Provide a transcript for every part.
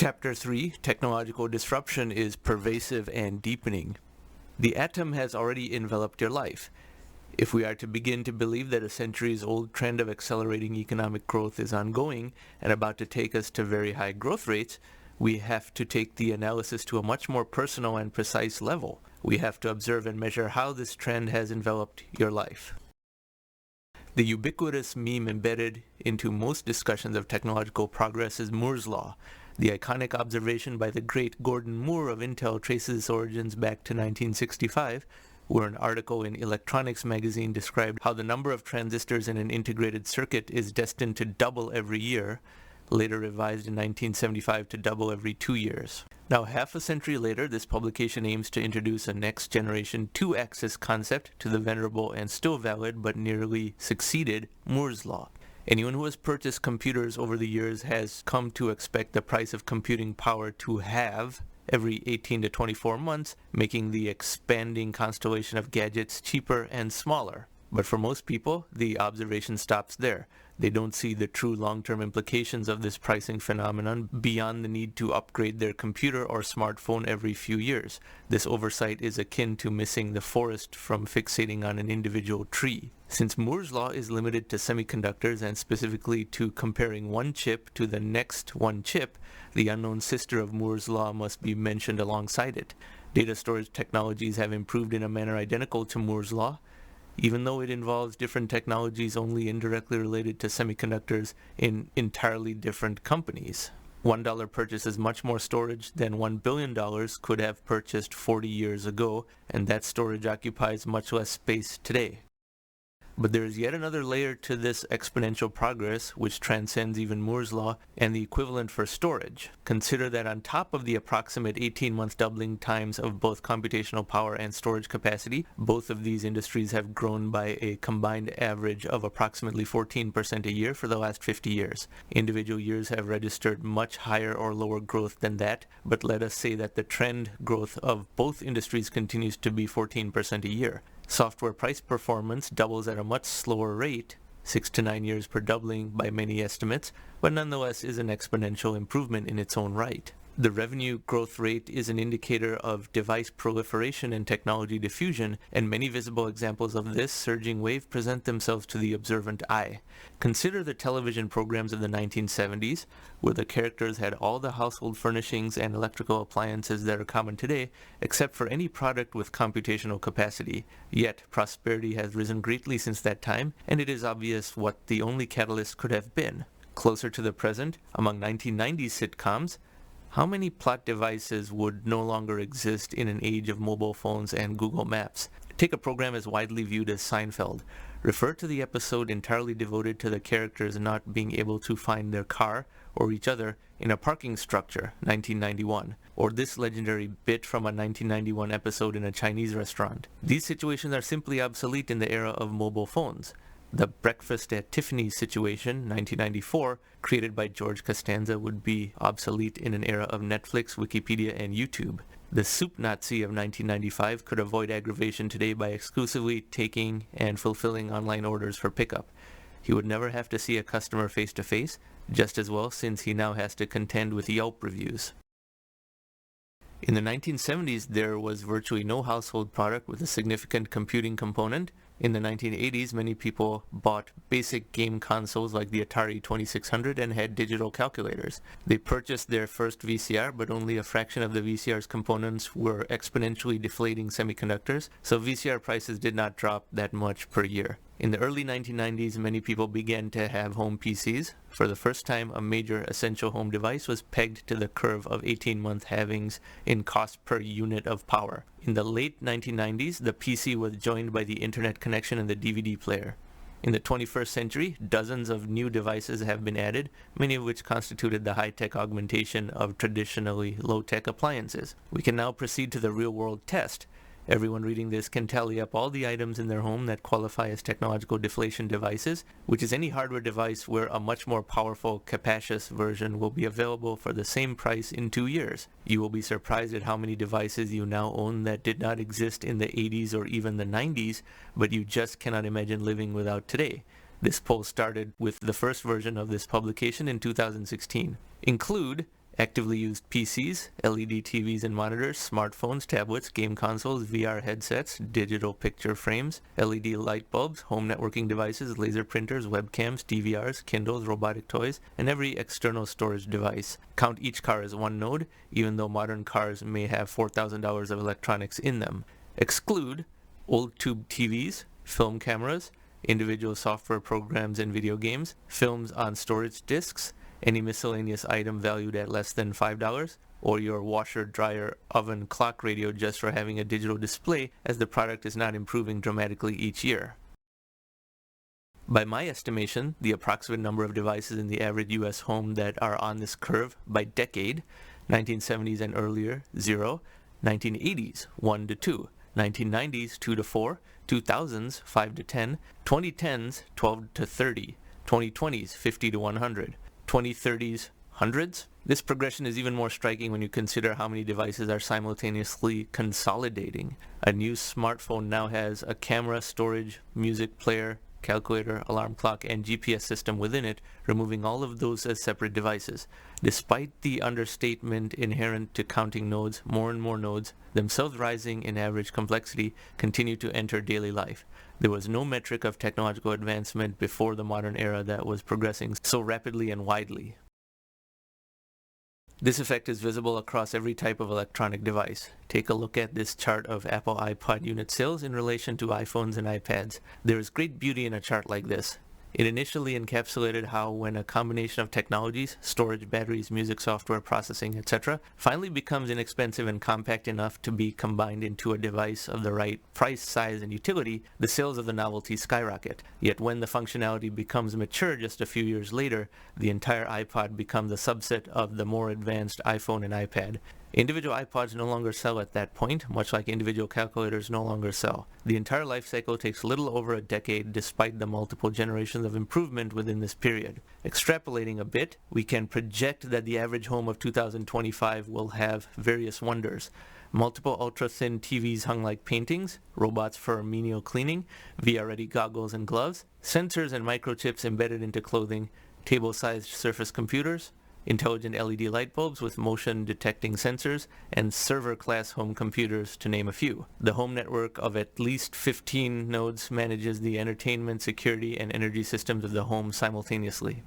Chapter 3, Technological Disruption, is pervasive and deepening. The atom has already enveloped your life. If we are to begin to believe that a centuries-old trend of accelerating economic growth is ongoing and about to take us to very high growth rates, we have to take the analysis to a much more personal and precise level. We have to observe and measure how this trend has enveloped your life. The ubiquitous meme embedded into most discussions of technological progress is Moore's Law. The iconic observation by the great Gordon Moore of Intel traces its origins back to 1965, where an article in Electronics magazine described how the number of transistors in an integrated circuit is destined to double every year, later revised in 1975 to double every 2 years. Now, half a century later, this publication aims to introduce a next-generation two-axis concept to the venerable and still valid but nearly succeeded Moore's Law. Anyone who has purchased computers over the years has come to expect the price of computing power to halve every 18 to 24 months, making the expanding constellation of gadgets cheaper and smaller. But for most people, the observation stops there. They don't see the true long-term implications of this pricing phenomenon beyond the need to upgrade their computer or smartphone every few years. This oversight is akin to missing the forest from fixating on an individual tree. Since Moore's Law is limited to semiconductors and specifically to comparing one chip to the next one chip, the unknown sister of Moore's Law must be mentioned alongside it. Data storage technologies have improved in a manner identical to Moore's Law, even though it involves different technologies only indirectly related to semiconductors in entirely different companies. $1 purchases much more storage than $1 billion could have purchased 40 years ago, and that storage occupies much less space today. But there is yet another layer to this exponential progress which transcends even Moore's Law and the equivalent for storage. Consider that on top of the approximate 18-month doubling times of both computational power and storage capacity, both of these industries have grown by a combined average of approximately 14% a year for the last 50 years. Individual years have registered much higher or lower growth than that, but let us say that the trend growth of both industries continues to be 14% a year. Software price performance doubles at a much slower rate, 6 to 9 years per doubling by many estimates, but nonetheless is an exponential improvement in its own right. The revenue growth rate is an indicator of device proliferation and technology diffusion, and many visible examples of this surging wave present themselves to the observant eye. Consider the television programs of the 1970s, where the characters had all the household furnishings and electrical appliances that are common today, except for any product with computational capacity. Yet, prosperity has risen greatly since that time, and it is obvious what the only catalyst could have been. Closer to the present, among 1990s sitcoms, how many plot devices would no longer exist in an age of mobile phones and Google Maps? Take a program as widely viewed as Seinfeld. Refer to the episode entirely devoted to the characters not being able to find their car or each other in a parking structure, 1991, or this legendary bit from a 1991 episode in a Chinese restaurant. These situations are simply obsolete in the era of mobile phones. The Breakfast at Tiffany's situation, 1994, created by George Costanza, would be obsolete in an era of Netflix, Wikipedia, and YouTube. The Soup Nazi of 1995 could avoid aggravation today by exclusively taking and fulfilling online orders for pickup. He would never have to see a customer face-to-face, just as well since he now has to contend with Yelp reviews. In the 1970s, there was virtually no household product with a significant computing component. In the 1980s, many people bought basic game consoles like the Atari 2600 and had digital calculators. They purchased their first VCR, but only a fraction of the VCR's components were exponentially deflating semiconductors, so VCR prices did not drop that much per year. In the early 1990s, many people began to have home PCs. For the first time, a major essential home device was pegged to the curve of 18-month halvings in cost per unit of power. In the late 1990s, the PC was joined by the internet connection and the DVD player. In the 21st century, dozens of new devices have been added, many of which constituted the high-tech augmentation of traditionally low-tech appliances. We can now proceed to the real-world test. Everyone reading this can tally up all the items in their home that qualify as technological deflation devices, which is any hardware device where a much more powerful, capacious version will be available for the same price in 2 years. You will be surprised at how many devices you now own that did not exist in the 80s or even the 90s, but you just cannot imagine living without today. This poll started with the first version of this publication in 2016. Include actively used PCs, LED TVs and monitors, smartphones, tablets, game consoles, VR headsets, digital picture frames, LED light bulbs, home networking devices, laser printers, webcams, DVRs, Kindles, robotic toys, and every external storage device. Count each car as one node, even though modern cars may have $4,000 of electronics in them. Exclude old tube TVs, film cameras, individual software programs and video games, films on storage disks, any miscellaneous item valued at less than $5, or your washer, dryer, oven, clock radio just for having a digital display, as the product is not improving dramatically each year. By my estimation, the approximate number of devices in the average US home that are on this curve by decade: 1970s and earlier, 0, 1980s, 1 to 2, 1990s, 2 to 4, 2000s, 5 to 10, 2010s, 12 to 30, 2020s, 50 to 100, 2030s, hundreds. This progression is even more striking when you consider how many devices are simultaneously consolidating. A new smartphone now has a camera, storage, music player, calculator, alarm clock, and GPS system within it, removing all of those as separate devices. Despite the understatement inherent to counting nodes, more and more nodes, themselves rising in average complexity, continue to enter daily life. There was no metric of technological advancement before the modern era that was progressing so rapidly and widely. This effect is visible across every type of electronic device. Take a look at this chart of Apple iPod unit sales in relation to iPhones and iPads. There is great beauty in a chart like this. It initially encapsulated how when a combination of technologies, storage, batteries, music, software, processing, etc., finally becomes inexpensive and compact enough to be combined into a device of the right price, size, and utility, the sales of the novelty skyrocket. Yet when the functionality becomes mature just a few years later, the entire iPod becomes a subset of the more advanced iPhone and iPad. Individual iPods no longer sell at that point, much like individual calculators no longer sell. The entire life cycle takes little over a decade despite the multiple generations of improvement within this period. Extrapolating a bit, we can project that the average home of 2025 will have various wonders. Multiple ultra-thin TVs hung like paintings, robots for menial cleaning, VR-ready goggles and gloves, sensors and microchips embedded into clothing, table-sized surface computers, intelligent LED light bulbs with motion-detecting sensors, and server-class home computers, to name a few. The home network of at least 15 nodes manages the entertainment, security, and energy systems of the home simultaneously.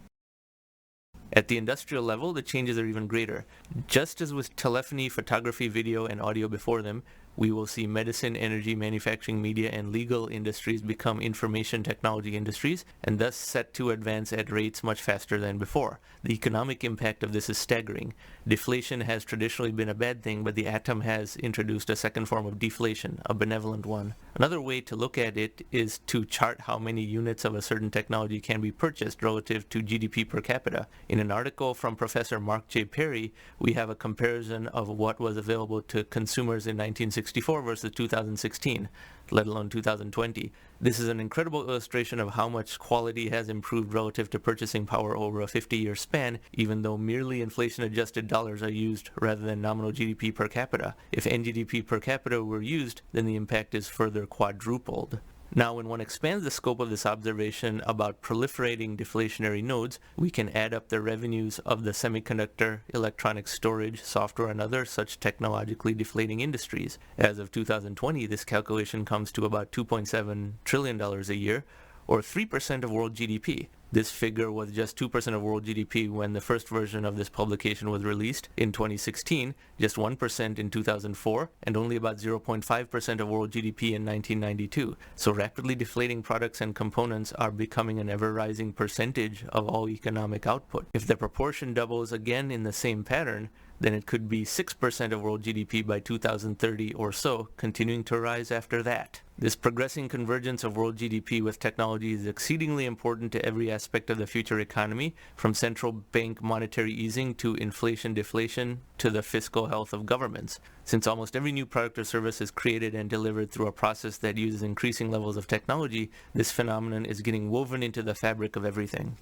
At the industrial level, the changes are even greater. Just as with telephony, photography, video, and audio before them, we will see medicine, energy, manufacturing, media, and legal industries become information technology industries, and thus set to advance at rates much faster than before. The economic impact of this is staggering. Deflation has traditionally been a bad thing, but the atom has introduced a second form of deflation, a benevolent one. Another way to look at it is to chart how many units of a certain technology can be purchased relative to GDP per capita. In an article from Professor Mark J. Perry, we have a comparison of what was available to consumers in 1964 versus 2016, let alone 2020. This is an incredible illustration of how much quality has improved relative to purchasing power over a 50-year span, even though merely inflation-adjusted dollars are used rather than nominal GDP per capita. If NGDP per capita were used, then the impact is further quadrupled. Now, when one expands the scope of this observation about proliferating deflationary nodes, we can add up the revenues of the semiconductor, electronic storage, software, and other such technologically deflating industries. As of 2020, this calculation comes to about $2.7 trillion a year, or 3% of world GDP. This figure was just 2% of world GDP when the first version of this publication was released in 2016, just 1% in 2004, and only about 0.5% of world GDP in 1992. So rapidly deflating products and components are becoming an ever-rising percentage of all economic output. If the proportion doubles again in the same pattern, then it could be 6% of world GDP by 2030 or so, continuing to rise after that. This progressing convergence of world GDP with technology is exceedingly important to every aspect of the future economy, from central bank monetary easing to inflation-deflation to the fiscal health of governments. Since almost every new product or service is created and delivered through a process that uses increasing levels of technology, this phenomenon is getting woven into the fabric of everything.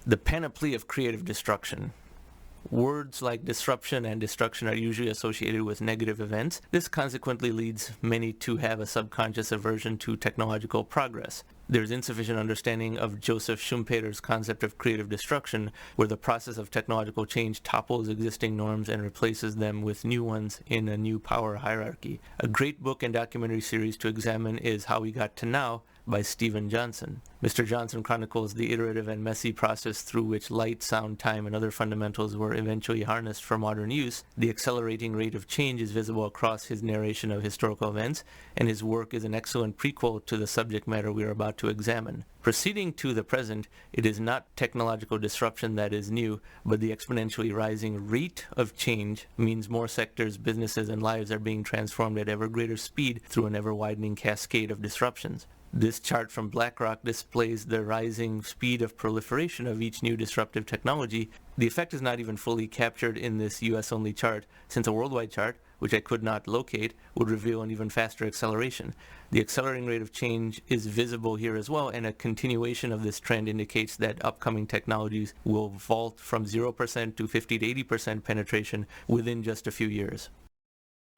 The panoply of creative destruction. Words like disruption and destruction are usually associated with negative events. This consequently leads many to have a subconscious aversion to technological progress. There's insufficient understanding of Joseph Schumpeter's concept of creative destruction, where the process of technological change topples existing norms and replaces them with new ones in a new power hierarchy. A great book and documentary series to examine is How We Got to Now by Stephen Johnson. Mr. Johnson chronicles the iterative and messy process through which light, sound, time, and other fundamentals were eventually harnessed for modern use. The accelerating rate of change is visible across his narration of historical events, and his work is an excellent prequel to the subject matter we are about to examine. Proceeding to the present, it is not technological disruption that is new, but the exponentially rising rate of change means more sectors, businesses, and lives are being transformed at ever greater speed through an ever-widening cascade of disruptions. This chart from BlackRock displays the rising speed of proliferation of each new disruptive technology. The effect is not even fully captured in this US-only chart, since a worldwide chart, which I could not locate, would reveal an even faster acceleration. The accelerating rate of change is visible here as well, and a continuation of this trend indicates that upcoming technologies will vault from 0% to 50 to 80% penetration within just a few years.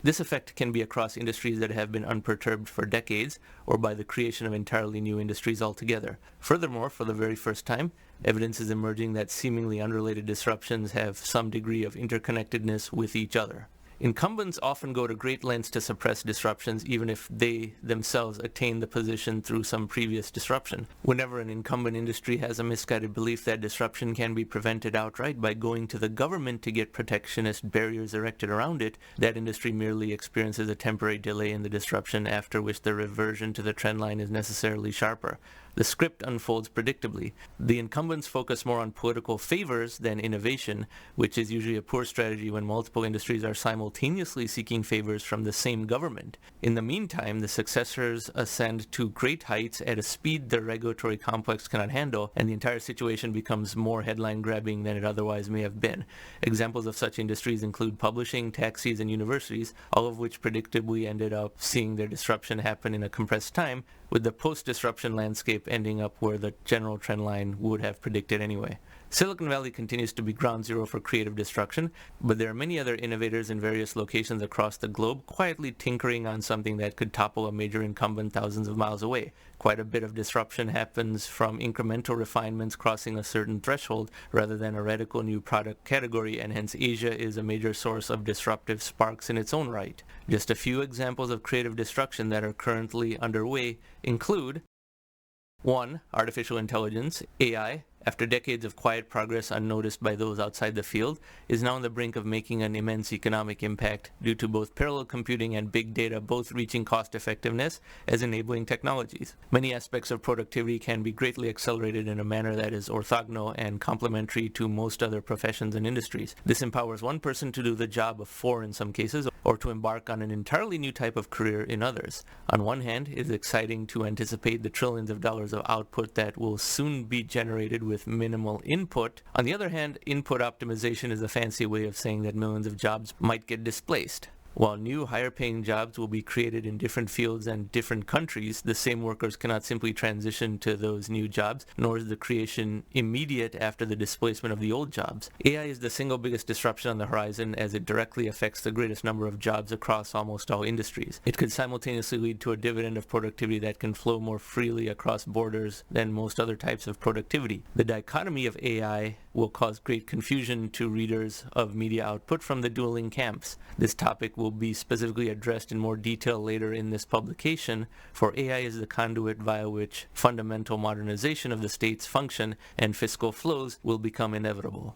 This effect can be across industries that have been unperturbed for decades, or by the creation of entirely new industries altogether. Furthermore, for the very first time, evidence is emerging that seemingly unrelated disruptions have some degree of interconnectedness with each other. Incumbents often go to great lengths to suppress disruptions, even if they themselves attain the position through some previous disruption. Whenever an incumbent industry has a misguided belief that disruption can be prevented outright by going to the government to get protectionist barriers erected around it, that industry merely experiences a temporary delay in the disruption, after which the reversion to the trend line is necessarily sharper. The script unfolds predictably. The incumbents focus more on political favors than innovation, which is usually a poor strategy when multiple industries are simultaneously seeking favors from the same government. In the meantime, the successors ascend to great heights at a speed the regulatory complex cannot handle, and the entire situation becomes more headline-grabbing than it otherwise may have been. Examples of such industries include publishing, taxis, and universities, all of which predictably ended up seeing their disruption happen in a compressed time, with the post-disruption landscape ending up where the general trend line would have predicted anyway. Silicon Valley continues to be ground zero for creative destruction, but there are many other innovators in various locations across the globe quietly tinkering on something that could topple a major incumbent thousands of miles away. Quite a bit of disruption happens from incremental refinements crossing a certain threshold rather than a radical new product category, and hence Asia is a major source of disruptive sparks in its own right. Just a few examples of creative destruction that are currently underway include 1. Artificial intelligence, AI, after decades of quiet progress unnoticed by those outside the field, is now on the brink of making an immense economic impact due to both parallel computing and big data both reaching cost effectiveness as enabling technologies. Many aspects of productivity can be greatly accelerated in a manner that is orthogonal and complementary to most other professions and industries. This empowers one person to do the job of 4 in some cases, or to embark on an entirely new type of career in others. On one hand, it is exciting to anticipate the trillions of dollars of output that will soon be generated with minimal input. On the other hand, input optimization is a fancy way of saying that millions of jobs might get displaced. While new, higher-paying jobs will be created in different fields and different countries, the same workers cannot simply transition to those new jobs, nor is the creation immediate after the displacement of the old jobs. AI is the single biggest disruption on the horizon, as it directly affects the greatest number of jobs across almost all industries. It could simultaneously lead to a dividend of productivity that can flow more freely across borders than most other types of productivity. The dichotomy of AI will cause great confusion to readers of media output from the dueling camps. This topic will be specifically addressed in more detail later in this publication, for AI is the conduit via which fundamental modernization of the state's function and fiscal flows will become inevitable.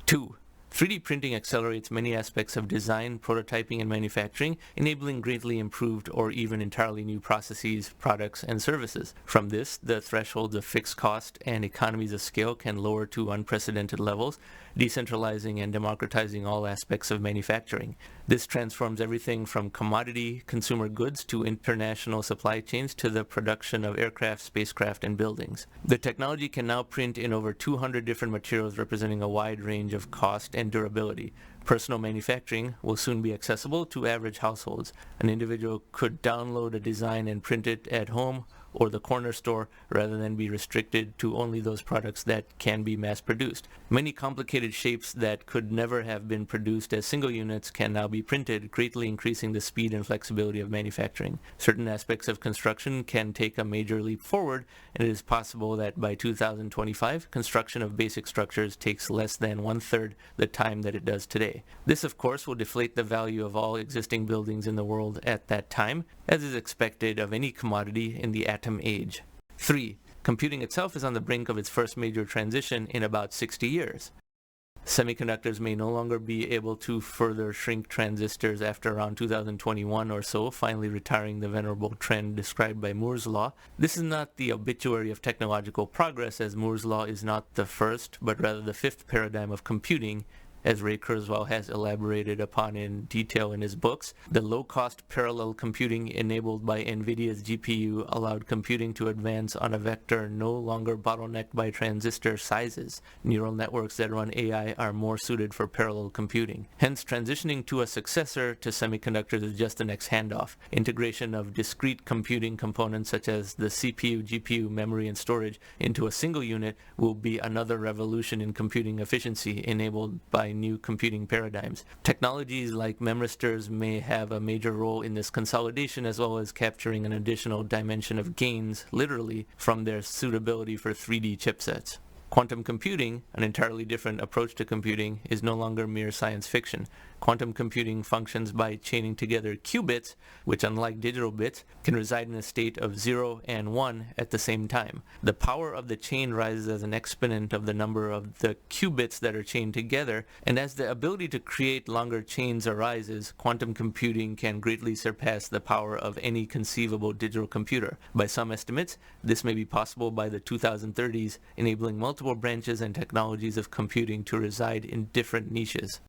2. 3D printing accelerates many aspects of design, prototyping, and manufacturing, enabling greatly improved or even entirely new processes, products, and services. From this, the thresholds of fixed cost and economies of scale can lower to unprecedented levels, decentralizing and democratizing all aspects of manufacturing. This transforms everything from commodity consumer goods to international supply chains to the production of aircraft, spacecraft, and buildings. The technology can now print in over 200 different materials representing a wide range of cost and durability. Personal manufacturing will soon be accessible to average households. An individual could download a design and print it at home or the corner store rather than be restricted to only those products that can be mass produced. Many complicated shapes that could never have been produced as single units can now be printed, greatly increasing the speed and flexibility of manufacturing. Certain aspects of construction can take a major leap forward, and it is possible that by 2025, construction of basic structures takes less than one-third the time that it does today. This, of course, will deflate the value of all existing buildings in the world at that time, as is expected of any commodity in the atom age. 3. Computing itself is on the brink of its first major transition in about 60 years. Semiconductors may no longer be able to further shrink transistors after around 2021 or so, finally retiring the venerable trend described by Moore's law. This is not the obituary of technological progress, as Moore's law is not the first, but rather the fifth paradigm of computing, as Ray Kurzweil has elaborated upon in detail in his books. The low-cost parallel computing enabled by NVIDIA's GPU allowed computing to advance on a vector no longer bottlenecked by transistor sizes. Neural networks that run AI are more suited for parallel computing. Hence, transitioning to a successor to semiconductors is just the next handoff. Integration of discrete computing components such as the CPU, GPU, memory, and storage into a single unit will be another revolution in computing efficiency enabled by new computing paradigms. Technologies like memristors may have a major role in this consolidation, as well as capturing an additional dimension of gains, literally, from their suitability for 3D chipsets. Quantum computing, an entirely different approach to computing, is no longer mere science fiction. Quantum computing functions by chaining together qubits, which, unlike digital bits, can reside in a state of 0 and 1 at the same time. The power of the chain rises as an exponent of the number of the qubits that are chained together, and as the ability to create longer chains arises, quantum computing can greatly surpass the power of any conceivable digital computer. By some estimates, this may be possible by the 2030s, enabling multiple branches and technologies of computing to reside in different niches.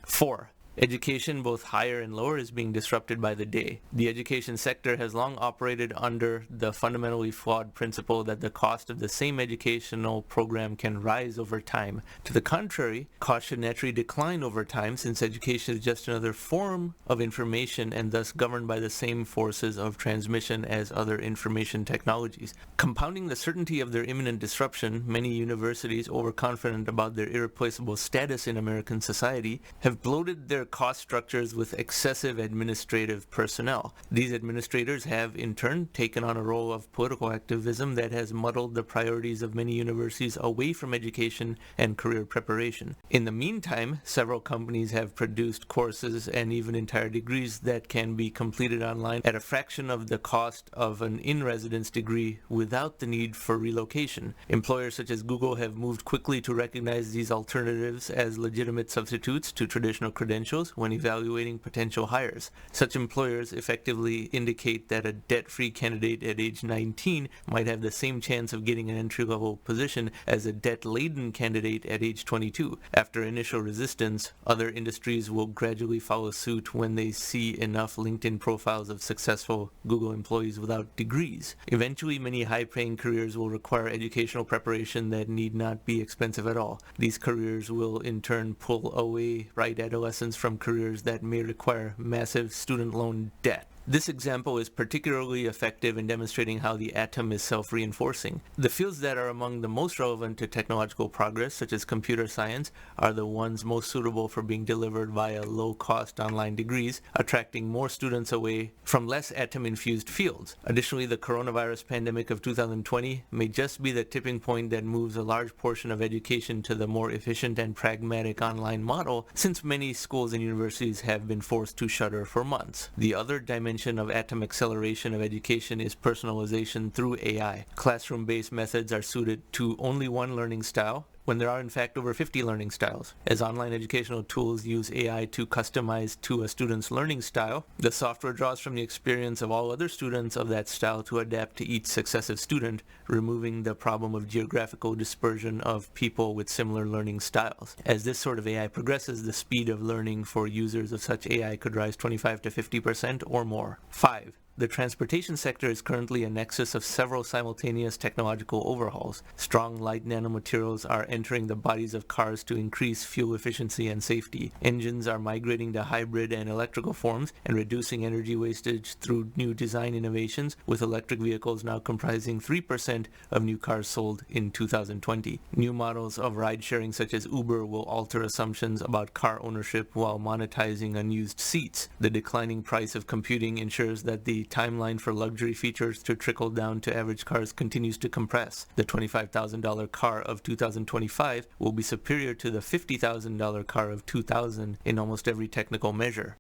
4. Education, both higher and lower, is being disrupted by the day. The education sector has long operated under the fundamentally flawed principle that the cost of the same educational program can rise over time. To the contrary, cost should naturally decline over time, since education is just another form of information and thus governed by the same forces of transmission as other information technologies. Compounding the certainty of their imminent disruption, many universities, overconfident about their irreplaceable status in American society, have bloated their cost structures with excessive administrative personnel. These administrators have, in turn, taken on a role of political activism that has muddled the priorities of many universities away from education and career preparation. In the meantime, several companies have produced courses and even entire degrees that can be completed online at a fraction of the cost of an in-residence degree without the need for relocation. Employers such as Google have moved quickly to recognize these alternatives as legitimate substitutes to traditional credentials when evaluating potential hires. Such employers effectively indicate that a debt-free candidate at age 19 might have the same chance of getting an entry-level position as a debt-laden candidate at age 22. After initial resistance, other industries will gradually follow suit when they see enough LinkedIn profiles of successful Google employees without degrees. Eventually, many high-paying careers will require educational preparation that need not be expensive at all. These careers will in turn pull away bright adolescents from careers that may require massive student loan debt. This example is particularly effective in demonstrating how the atom is self-reinforcing. The fields that are among the most relevant to technological progress, such as computer science, are the ones most suitable for being delivered via low-cost online degrees, attracting more students away from less atom-infused fields. Additionally, the coronavirus pandemic of 2020 may just be the tipping point that moves a large portion of education to the more efficient and pragmatic online model, since many schools and universities have been forced to shutter for months. The other dimension of atom acceleration of education is personalization through AI. Classroom-based methods are suited to only one learning style, when there are in fact over 50 learning styles. As online educational tools use AI to customize to a student's learning style, the software draws from the experience of all other students of that style to adapt to each successive student, removing the problem of geographical dispersion of people with similar learning styles. As this sort of AI progresses, the speed of learning for users of such AI could rise 25 to 50% or more. 5. The transportation sector is currently a nexus of several simultaneous technological overhauls. Strong light nanomaterials are entering the bodies of cars to increase fuel efficiency and safety. Engines are migrating to hybrid and electrical forms and reducing energy wastage through new design innovations, with electric vehicles now comprising 3% of new cars sold in 2020. New models of ride-sharing such as Uber will alter assumptions about car ownership while monetizing unused seats. The declining price of computing ensures that the timeline for luxury features to trickle down to average cars continues to compress. The $25,000 car of 2025 will be superior to the $50,000 car of 2000 in almost every technical measure.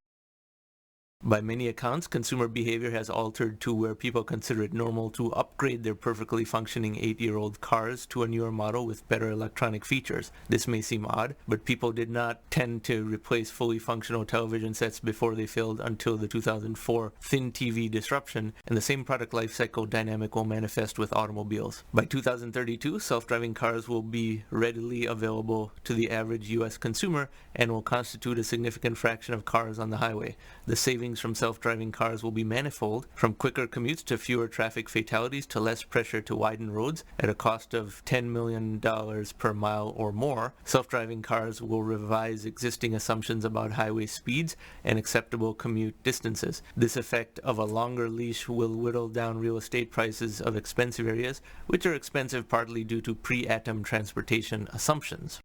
By many accounts, consumer behavior has altered to where people consider it normal to upgrade their perfectly functioning 8-year-old cars to a newer model with better electronic features. This may seem odd, but people did not tend to replace fully functional television sets before they failed until the 2004 thin TV disruption, and the same product lifecycle dynamic will manifest with automobiles. By 2032, self-driving cars will be readily available to the average U.S. consumer and will constitute a significant fraction of cars on the highway. The savings from self-driving cars will be manifold, from quicker commutes to fewer traffic fatalities to less pressure to widen roads at a cost of $10 million per mile or more. Self-driving cars will revise existing assumptions about highway speeds and acceptable commute distances. This effect of a longer leash will whittle down real estate prices of expensive areas, which are expensive partly due to pre-atom transportation assumptions.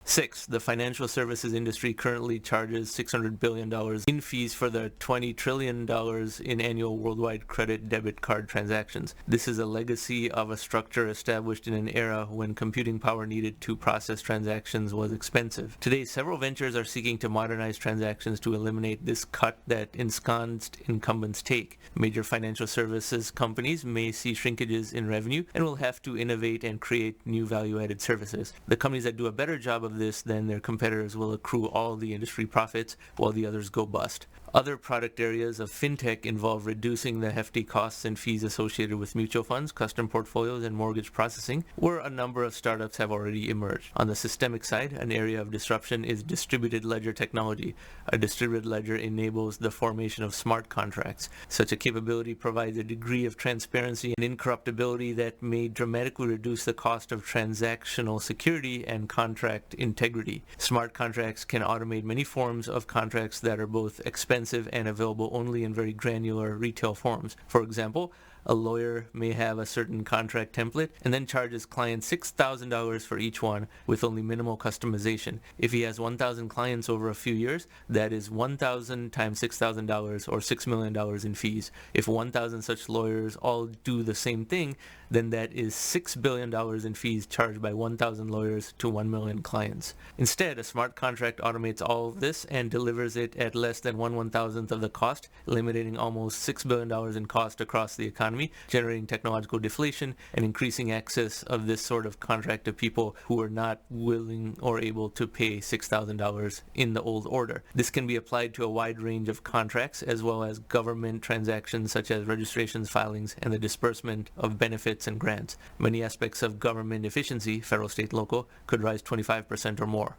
6. The financial services industry currently charges $600 billion in fees for the $20 trillion in annual worldwide credit debit card transactions. This is a legacy of a structure established in an era when computing power needed to process transactions was expensive. Today, several ventures are seeking to modernize transactions to eliminate this cut that ensconced incumbents take. Major financial services companies may see shrinkages in revenue and will have to innovate and create new value-added services. The companies that do a better job of this than their competitors will accrue all the industry profits while the others go bust. Other product areas of fintech involve reducing the hefty costs and fees associated with mutual funds, custom portfolios, and mortgage processing, where a number of startups have already emerged. On the systemic side, an area of disruption is distributed ledger technology. A distributed ledger enables the formation of smart contracts. Such a capability provides a degree of transparency and incorruptibility that may dramatically reduce the cost of transactional security and contract integrity. Smart contracts can automate many forms of contracts that are both expensive and available only in very granular retail forms. For example, a lawyer may have a certain contract template and then charges clients $6,000 for each one with only minimal customization. If he has 1,000 clients over a few years, that is 1,000 times $6,000 or $6 million in fees. If 1,000 such lawyers all do the same thing, then that is $6 billion in fees charged by 1,000 lawyers to 1 million clients. Instead, a smart contract automates all of this and delivers it at less than 1/1000th of the cost, eliminating almost $6 billion in cost across the economy, generating technological deflation and increasing access of this sort of contract to people who are not willing or able to pay $6,000 in the old order. This can be applied to a wide range of contracts as well as government transactions such as registrations, filings, and the disbursement of benefits and grants. Many aspects of government efficiency, federal, state, local, could rise 25% or more.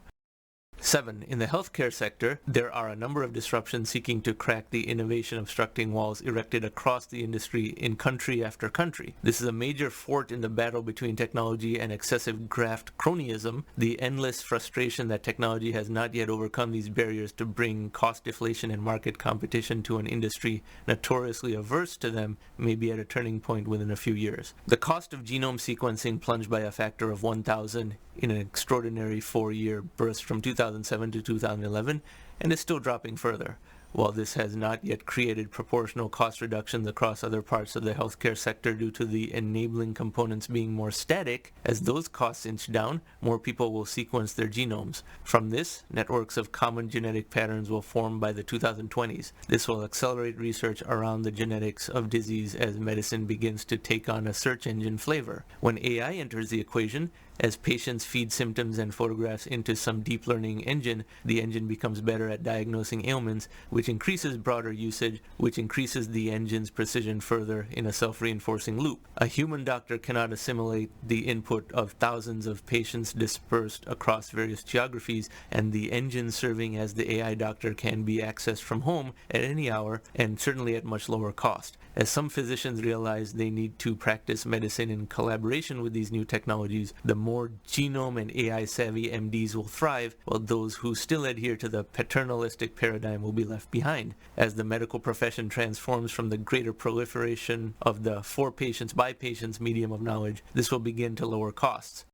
7. In the healthcare sector, there are a number of disruptions seeking to crack the innovation obstructing walls erected across the industry in country after country. This is a major fort in the battle between technology and excessive graft cronyism. The endless frustration that technology has not yet overcome these barriers to bring cost deflation and market competition to an industry notoriously averse to them may be at a turning point within a few years. The cost of genome sequencing plunged by a factor of 1,000 in an extraordinary 4-year burst from 2007 to 2011 and is still dropping further. While this has not yet created proportional cost reductions across other parts of the healthcare sector due to the enabling components being more static, as those costs inch down, more people will sequence their genomes. From this, networks of common genetic patterns will form by the 2020s. This will accelerate research around the genetics of disease as medicine begins to take on a search engine flavor. When AI enters the equation, As patients feed symptoms and photographs into some deep learning engine, the engine becomes better at diagnosing ailments, which increases broader usage, which increases the engine's precision further in a self-reinforcing loop. A human doctor cannot assimilate the input of thousands of patients dispersed across various geographies, and the engine serving as the AI doctor can be accessed from home at any hour and certainly at much lower cost. As some physicians realize they need to practice medicine in collaboration with these new technologies, the more genome and AI-savvy MDs will thrive, while those who still adhere to the paternalistic paradigm will be left behind. As the medical profession transforms from the greater proliferation of the for patients by patients medium of knowledge, this will begin to lower costs.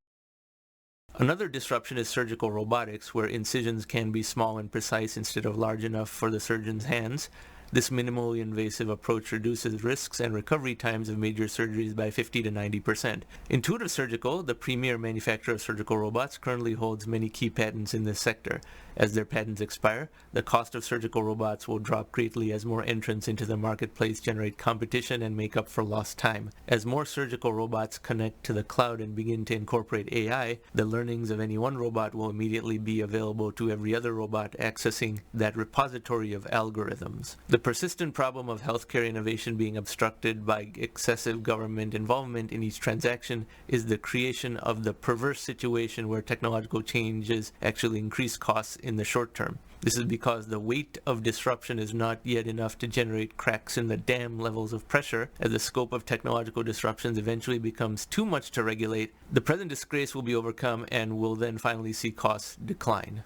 Another disruption is surgical robotics, where incisions can be small and precise instead of large enough for the surgeon's hands. This minimally invasive approach reduces risks and recovery times of major surgeries by 50 to 90%. Intuitive Surgical, the premier manufacturer of surgical robots, currently holds many key patents in this sector. As their patents expire, the cost of surgical robots will drop greatly as more entrants into the marketplace generate competition and make up for lost time. As more surgical robots connect to the cloud and begin to incorporate AI, the learnings of any one robot will immediately be available to every other robot accessing that repository of algorithms. The persistent problem of healthcare innovation being obstructed by excessive government involvement in each transaction is the creation of the perverse situation where technological changes actually increase costs in the short term. This is because the weight of disruption is not yet enough to generate cracks in the dam levels of pressure. As the scope of technological disruptions eventually becomes too much to regulate, the present disgrace will be overcome and will then finally see costs decline.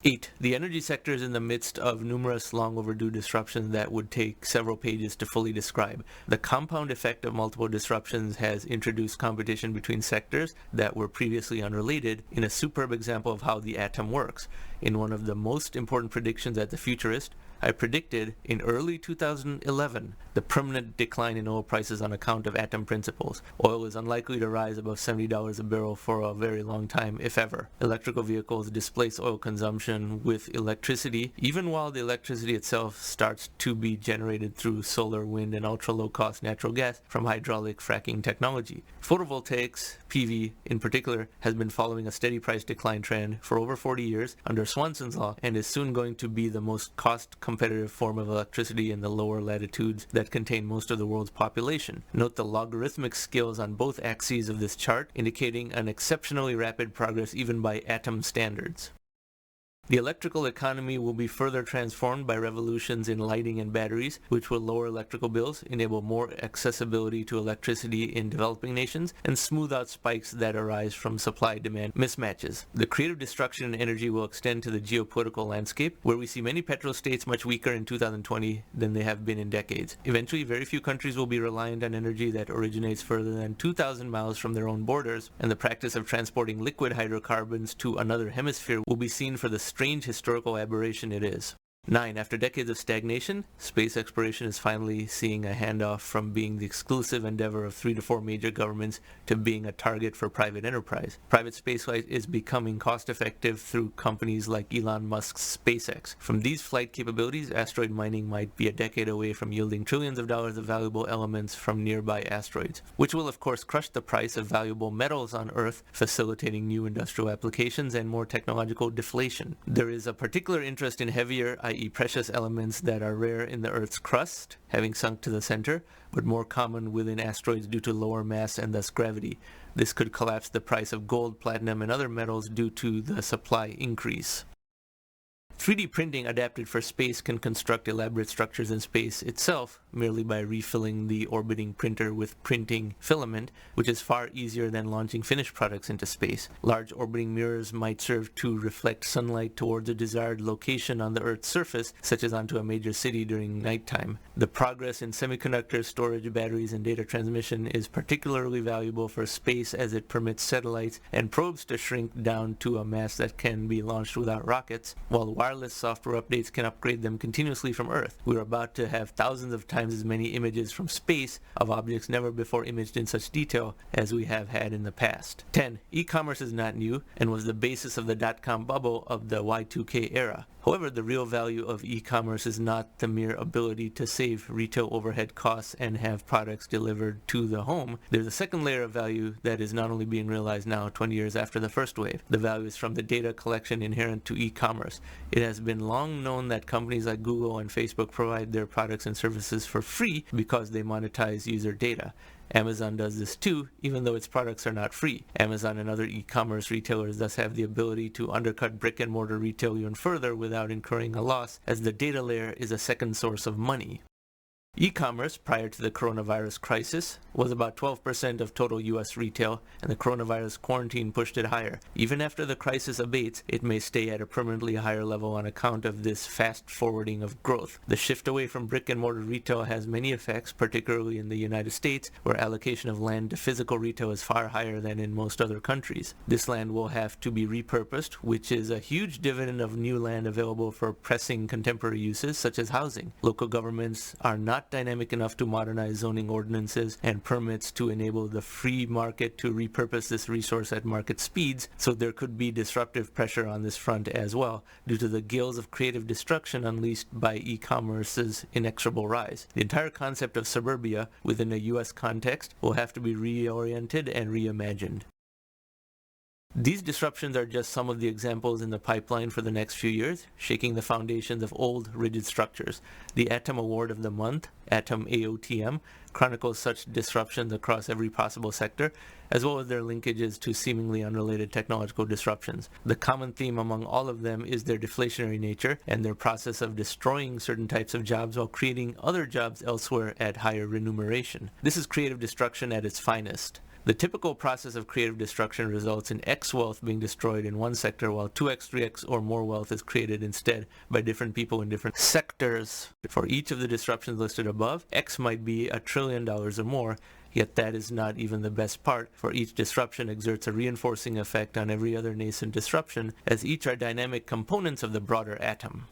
8. The energy sector is in the midst of numerous long overdue disruptions that would take several pages to fully describe. The compound effect of multiple disruptions has introduced competition between sectors that were previously unrelated in a superb example of how the atom works. In one of the most important predictions at the Futurist, I predicted in early 2011 the permanent decline in oil prices on account of atom principles. Oil is unlikely to rise above $70 a barrel for a very long time, if ever. Electrical vehicles displace oil consumption with electricity, even while the electricity itself starts to be generated through solar, wind, and ultra-low-cost natural gas from hydraulic fracking technology. Photovoltaics, PV in particular, has been following a steady price decline trend for over 40 years under Swanson's law and is soon going to be the most cost-competitive form of electricity in the lower latitudes that contain most of the world's population. Note the logarithmic scales on both axes of this chart, indicating an exceptionally rapid progress even by atom standards. The electrical economy will be further transformed by revolutions in lighting and batteries, which will lower electrical bills, enable more accessibility to electricity in developing nations, and smooth out spikes that arise from supply-demand mismatches. The creative destruction in energy will extend to the geopolitical landscape, where we see many petrostates much weaker in 2020 than they have been in decades. Eventually, very few countries will be reliant on energy that originates further than 2,000 miles from their own borders, and the practice of transporting liquid hydrocarbons to another hemisphere will be seen for the strange historical aberration it is. 9. After decades of stagnation, space exploration is finally seeing a handoff from being the exclusive endeavor of 3 to 4 major governments to being a target for private enterprise. Private spaceflight is becoming cost-effective through companies like Elon Musk's SpaceX. From these flight capabilities, asteroid mining might be a decade away from yielding trillions of dollars of valuable elements from nearby asteroids, which will of course crush the price of valuable metals on Earth, facilitating new industrial applications and more technological deflation. There is a particular interest in heavier, i.e. precious elements that are rare in the Earth's crust, having sunk to the center, but more common within asteroids due to lower mass and thus gravity. This could collapse the price of gold, platinum, and other metals due to the supply increase. 3D printing adapted for space can construct elaborate structures in space itself merely by refilling the orbiting printer with printing filament, which is far easier than launching finished products into space. Large orbiting mirrors might serve to reflect sunlight towards a desired location on the Earth's surface, such as onto a major city during nighttime. The progress in semiconductor storage, batteries, and data transmission is particularly valuable for space as it permits satellites and probes to shrink down to a mass that can be launched without rockets, while wireless software updates can upgrade them continuously from Earth. We're about to have thousands of times as many images from space of objects never before imaged in such detail as we have had in the past. 10. E-commerce is not new and was the basis of the dot-com bubble of the Y2K era. However, the real value of e-commerce is not the mere ability to save retail overhead costs and have products delivered to the home. There's a second layer of value that is not only being realized now, 20 years after the first wave. The value is from the data collection inherent to e-commerce. It has been long known that companies like Google and Facebook provide their products and services for free because they monetize user data. Amazon does this too, even though its products are not free. Amazon and other e-commerce retailers thus have the ability to undercut brick-and-mortar retail even further without incurring a loss, as the data layer is a second source of money. E-commerce, prior to the coronavirus crisis, was about 12% of total U.S. retail, and the coronavirus quarantine pushed it higher. Even after the crisis abates, it may stay at a permanently higher level on account of this fast forwarding of growth. The shift away from brick-and-mortar retail has many effects, particularly in the United States, where allocation of land to physical retail is far higher than in most other countries. This land will have to be repurposed, which is a huge dividend of new land available for pressing contemporary uses, such as housing. Local governments are not dynamic enough to modernize zoning ordinances and permits to enable the free market to repurpose this resource at market speeds, so there could be disruptive pressure on this front as well, due to the gales of creative destruction unleashed by e-commerce's inexorable rise. The entire concept of suburbia within a U.S. context will have to be reoriented and reimagined. These disruptions are just some of the examples in the pipeline for the next few years, shaking the foundations of old, rigid structures. The Atom Award of the Month, Atom AOTM, chronicles such disruptions across every possible sector, as well as their linkages to seemingly unrelated technological disruptions. The common theme among all of them is their deflationary nature and their process of destroying certain types of jobs while creating other jobs elsewhere at higher remuneration. This is creative destruction at its finest. The typical process of creative destruction results in X wealth being destroyed in one sector while 2x, 3x, or more wealth is created instead by different people in different sectors. For each of the disruptions listed above, X might be $1 trillion or more, yet that is not even the best part, for each disruption exerts a reinforcing effect on every other nascent disruption, as each are dynamic components of the broader atom.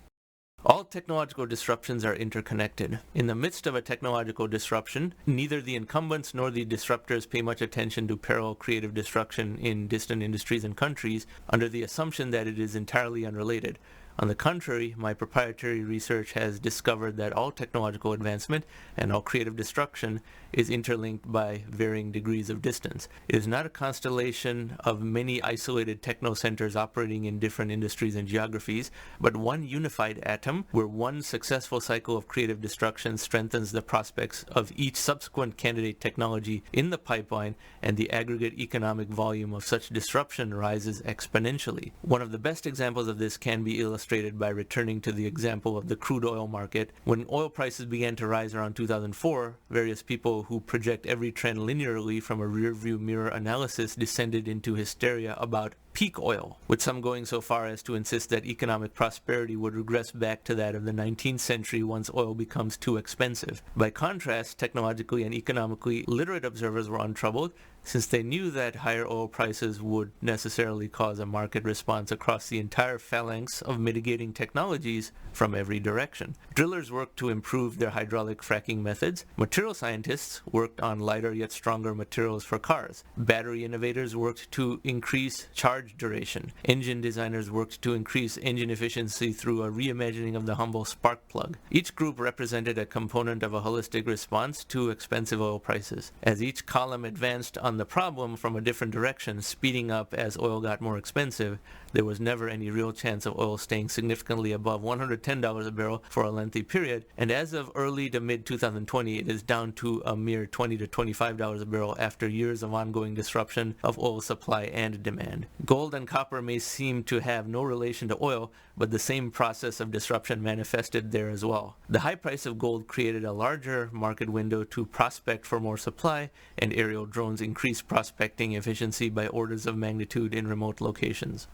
All technological disruptions are interconnected. In the midst of a technological disruption, neither the incumbents nor the disruptors pay much attention to parallel creative destruction in distant industries and countries under the assumption that it is entirely unrelated. On the contrary, my proprietary research has discovered that all technological advancement and all creative destruction is interlinked by varying degrees of distance. It is not a constellation of many isolated techno-centers operating in different industries and geographies, but one unified atom where one successful cycle of creative destruction strengthens the prospects of each subsequent candidate technology in the pipeline, and the aggregate economic volume of such disruption rises exponentially. One of the best examples of this can be illustrated by returning to the example of the crude oil market. When oil prices began to rise around 2004, various people who project every trend linearly from a rearview mirror analysis descended into hysteria about peak oil, with some going so far as to insist that economic prosperity would regress back to that of the 19th century once oil becomes too expensive. By contrast, technologically and economically literate observers were untroubled, since they knew that higher oil prices would necessarily cause a market response across the entire phalanx of mitigating technologies from every direction. Drillers worked to improve their hydraulic fracking methods. Material scientists worked on lighter yet stronger materials for cars. Battery innovators worked to increase charge duration. Engine designers worked to increase engine efficiency through a reimagining of the humble spark plug. Each group represented a component of a holistic response to expensive oil prices. As each column advanced on the problem from a different direction, speeding up as oil got more expensive, there was never any real chance of oil staying significantly above $110 a barrel for a lengthy period, and as of early to mid 2020, it is down to a mere $20 to $25 a barrel after years of ongoing disruption of oil supply and demand. Gold and copper may seem to have no relation to oil, but the same process of disruption manifested there as well. The high price of gold created a larger market window to prospect for more supply, and aerial drones increased prospecting efficiency by orders of magnitude in remote locations.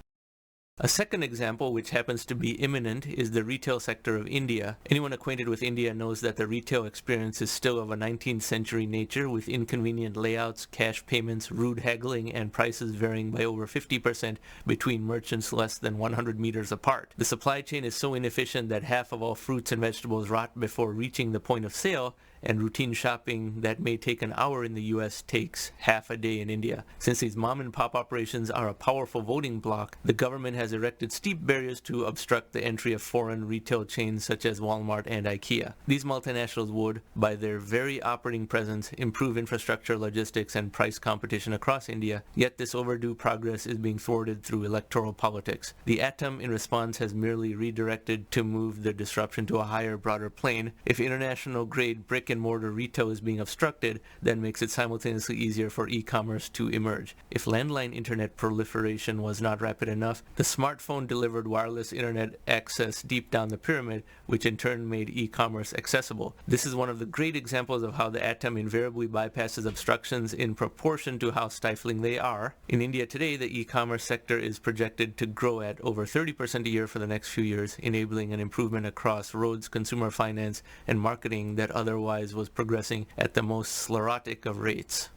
A second example, which happens to be imminent, is the retail sector of India. Anyone acquainted with India knows that the retail experience is still of a 19th century nature, with inconvenient layouts, cash payments, rude haggling, and prices varying by over 50% between merchants less than 100 meters apart. The supply chain is so inefficient that half of all fruits and vegetables rot before reaching the point of sale, and routine shopping that may take an hour in the US takes half a day in India. Since these mom and pop operations are a powerful voting bloc, the government has erected steep barriers to obstruct the entry of foreign retail chains such as Walmart and IKEA. These multinationals would, by their very operating presence, improve infrastructure, logistics, and price competition across India, yet this overdue progress is being thwarted through electoral politics. The atom, in response, has merely redirected to move the disruption to a higher, broader plane. If international-grade brick-and-mortar retail is being obstructed, that makes it simultaneously easier for e-commerce to emerge. If landline internet proliferation was not rapid enough, the smartphone delivered wireless internet access deep down the pyramid, which in turn made e-commerce accessible. This is one of the great examples of how the atom invariably bypasses obstructions in proportion to how stifling they are. In India today, the e-commerce sector is projected to grow at over 30% a year for the next few years, enabling an improvement across roads, consumer finance, and marketing that otherwise was progressing at the most sclerotic of rates.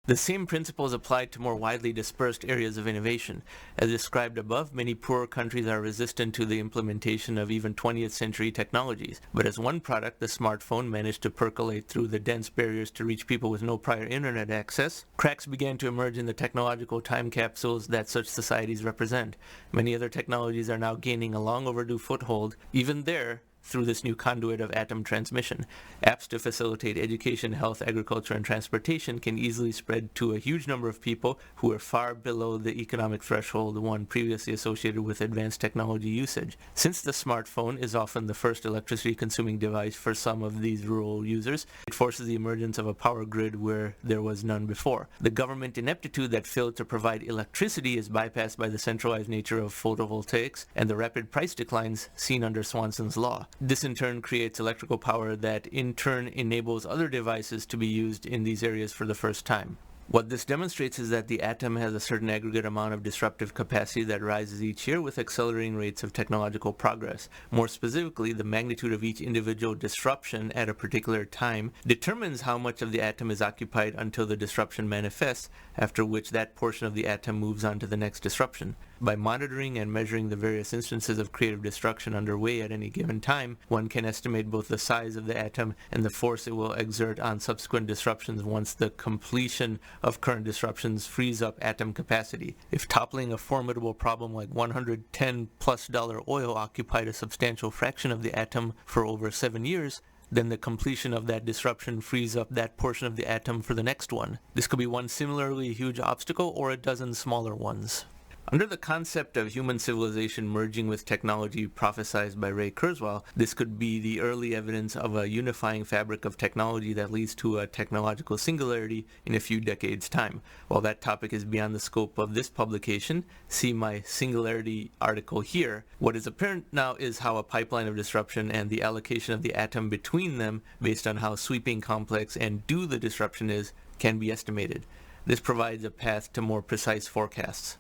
The same principles apply to more widely dispersed areas of innovation. As described above, many poorer countries are resistant to the implementation of even 20th century technologies. But as one product, the smartphone, managed to percolate through the dense barriers to reach people with no prior internet access, cracks began to emerge in the technological time capsules that such societies represent. Many other technologies are now gaining a long overdue foothold, even there, through this new conduit of atom transmission. Apps to facilitate education, health, agriculture, and transportation can easily spread to a huge number of people who are far below the economic threshold one previously associated with advanced technology usage. Since the smartphone is often the first electricity-consuming device for some of these rural users, it forces the emergence of a power grid where there was none before. The government ineptitude that failed to provide electricity is bypassed by the centralized nature of photovoltaics and the rapid price declines seen under Swanson's law. This in turn creates electrical power that in turn enables other devices to be used in these areas for the first time. What this demonstrates is that the atom has a certain aggregate amount of disruptive capacity that rises each year with accelerating rates of technological progress. More specifically, the magnitude of each individual disruption at a particular time determines how much of the atom is occupied until the disruption manifests, after which that portion of the atom moves on to the next disruption. By monitoring and measuring the various instances of creative destruction underway at any given time, one can estimate both the size of the atom and the force it will exert on subsequent disruptions once the completion of current disruptions frees up atom capacity. If toppling a formidable problem like $110+ oil occupied a substantial fraction of the atom for over 7 years, then the completion of that disruption frees up that portion of the atom for the next one. This could be one similarly huge obstacle or a dozen smaller ones. Under the concept of human civilization merging with technology prophesied by Ray Kurzweil, this could be the early evidence of a unifying fabric of technology that leads to a technological singularity in a few decades' time. While that topic is beyond the scope of this publication, see my singularity article here. What is apparent now is how a pipeline of disruption and the allocation of the atom between them, based on how sweeping, complex, and due the disruption is, can be estimated. This provides a path to more precise forecasts.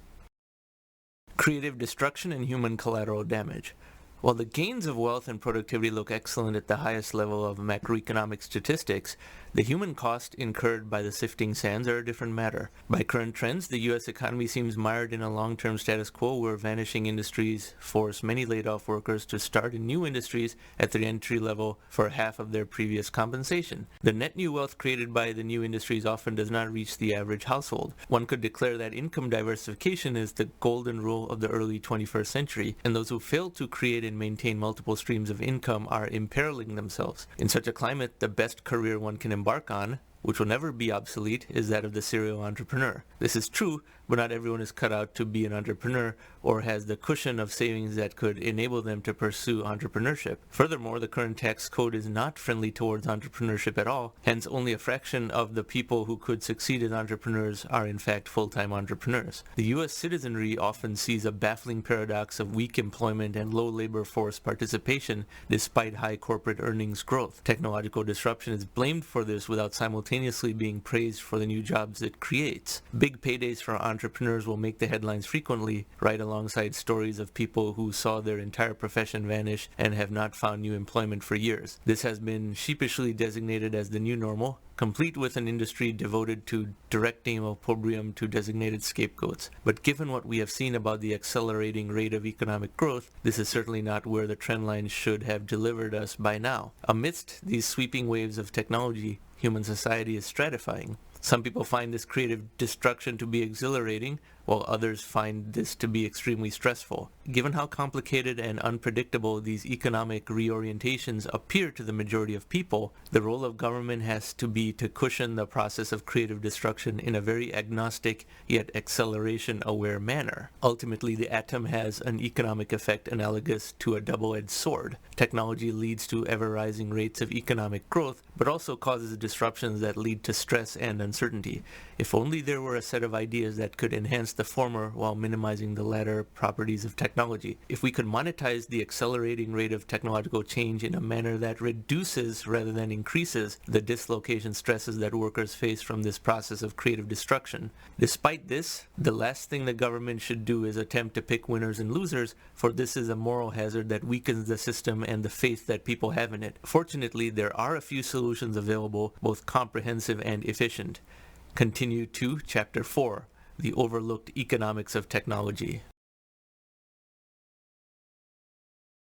Creative destruction and human collateral damage. While the gains of wealth and productivity look excellent at the highest level of macroeconomic statistics, the human cost incurred by the sifting sands are a different matter. By current trends, the U.S. economy seems mired in a long-term status quo where vanishing industries force many laid-off workers to start in new industries at the entry level for half of their previous compensation. The net new wealth created by the new industries often does not reach the average household. One could declare that income diversification is the golden rule of the early 21st century, and those who fail to create and maintain multiple streams of income are imperiling themselves. In such a climate, the best career one can embark on, which will never be obsolete, is that of the serial entrepreneur. This is true, but not everyone is cut out to be an entrepreneur or has the cushion of savings that could enable them to pursue entrepreneurship. Furthermore, the current tax code is not friendly towards entrepreneurship at all, hence only a fraction of the people who could succeed as entrepreneurs are in fact full-time entrepreneurs. The U.S. citizenry often sees a baffling paradox of weak employment and low labor force participation despite high corporate earnings growth. Technological disruption is blamed for this without simultaneously being praised for the new jobs it creates. Big paydays for entrepreneurs will make the headlines frequently, right alongside stories of people who saw their entire profession vanish and have not found new employment for years. This has been sheepishly designated as the new normal, complete with an industry devoted to directing opprobrium to designated scapegoats. But given what we have seen about the accelerating rate of economic growth, this is certainly not where the trend line should have delivered us by now. Amidst these sweeping waves of technology, human society is stratifying. Some people find this creative destruction to be exhilarating, while others find this to be extremely stressful. Given how complicated and unpredictable these economic reorientations appear to the majority of people, the role of government has to be to cushion the process of creative destruction in a very agnostic yet acceleration-aware manner. Ultimately, the atom has an economic effect analogous to a double-edged sword. Technology leads to ever-rising rates of economic growth, but also causes disruptions that lead to stress and uncertainty. If only there were a set of ideas that could enhance the former while minimizing the latter properties of technology. If we could monetize the accelerating rate of technological change in a manner that reduces rather than increases the dislocation stresses that workers face from this process of creative destruction. Despite this, the last thing the government should do is attempt to pick winners and losers, for this is a moral hazard that weakens the system and the faith that people have in it. Fortunately, there are a few solutions available, both comprehensive and efficient. Continue to Chapter 4, The Overlooked Economics of Technology.